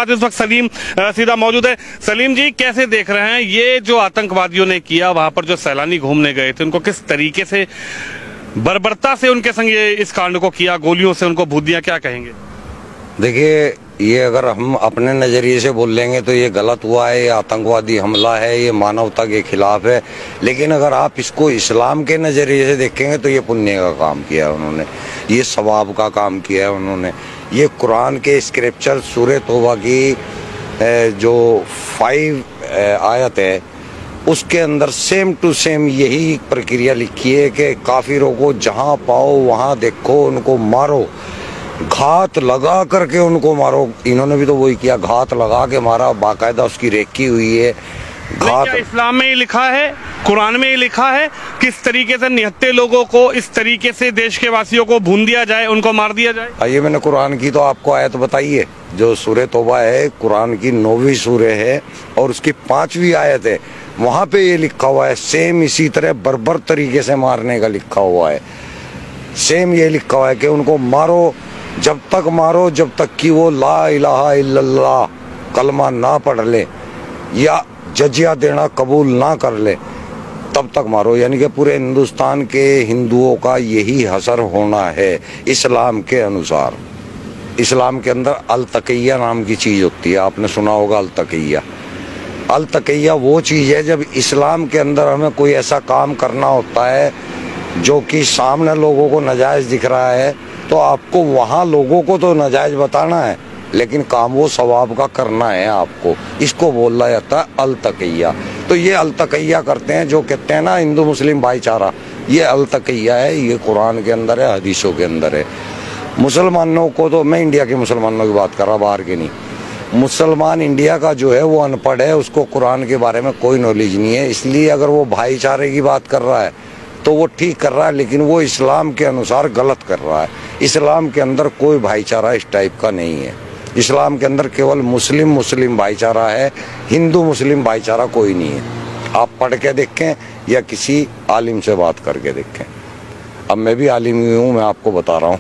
इस वक्त सलीम सीधा मौजूद है। सलीम जी, कैसे देख रहे हैं ये जो आतंकवादियों ने किया, वहां पर जो सैलानी घूमने गए थे उनको किस तरीके से बर्बरता से उनके संग ये इस कांड को किया, गोलियों से उनको भूत दिया, क्या कहेंगे? देखिए, ये अगर हम अपने नजरिए से बोल लेंगे तो ये गलत हुआ है, ये आतंकवादी हमला है, ये मानवता के खिलाफ है। लेकिन अगर आप इसको इस्लाम के नजरिए से देखेंगे तो ये पुण्य का काम किया है उन्होंने, ये सवाब का काम किया है उन्होंने। ये कुरान के स्क्रिप्चर सूरह तौबा की जो 5 आयत है उसके अंदर सेम टू सेम यही प्रक्रिया लिखी है कि काफिरों को जहां पाओ वहां देखो, उनको मारो, घात लगा करके उनको मारो। इन्होंने भी तो वही किया, घात लगा के मारा, बाकायदा उसकी रेकी हुई है। घात इस्लाम में ही लिखा है, कुरान में ही लिखा है किस तरीके से निहत्ते लोगों को इस तरीके से देश के वासियों को भून दिया जाए, उनको मार दिया जाए। आइए, मैंने कुरान की तो आपको आयत बताई है, जो सूरह तौबा है, कुरान की 9वीं सूरह है और उसकी 5वीं आयत है। वहां पे ये लिखा हुआ है, सेम इसी तरह बर्बर तरीके से मारने का लिखा हुआ है। सेम ये लिखा हुआ है कि उनको मारो, जब तक मारो जब तक कि वो ला इलाहा इल्लल्लाह कलमा ना पढ़ ले या जजिया देना कबूल ना कर ले, तब तक मारो। यानी कि पूरे हिंदुस्तान के हिंदुओं का यही हसर होना है इस्लाम के अनुसार। इस्लाम के अंदर अल तकिया नाम की चीज होती है, आपने सुना होगा अल तकिया। अल तकिया वो चीज है जब इस्लाम के अंदर हमें कोई ऐसा काम करना होता है जो कि सामने लोगों को नाजायज दिख रहा है, तो आपको वहां लोगों को तो नाजायज बताना है, लेकिन काम वो सवाब का करना है आपको। इसको बोला जाता है अल तकिया। तो ये अल तकिया करते हैं, जो कहते हैं ना हिंदू मुस्लिम भाईचारा, ये अल तकिया है। ये कुरान के अंदर है, हदीसों के अंदर है। मुसलमानों को तो, मैं इंडिया के मुसलमानों की बात कर रहा, बाहर के नहीं। मुसलमान इंडिया का जो है वो अनपढ़ है, उसको कुरान के बारे में कोई नॉलेज नहीं है। इसलिए अगर वो भाईचारे की बात कर रहा है तो वो ठीक कर रहा है, लेकिन वो इस्लाम के अनुसार गलत कर रहा है। इस्लाम के अंदर कोई भाईचारा इस टाइप का नहीं है। इस्लाम के अंदर केवल मुस्लिम मुस्लिम भाईचारा है, हिंदू मुस्लिम भाईचारा कोई नहीं है। आप पढ़ के देखें या किसी आलिम से बात करके देखें। अब मैं भी आलिम ही हूँ, मैं आपको बता रहा हूँ।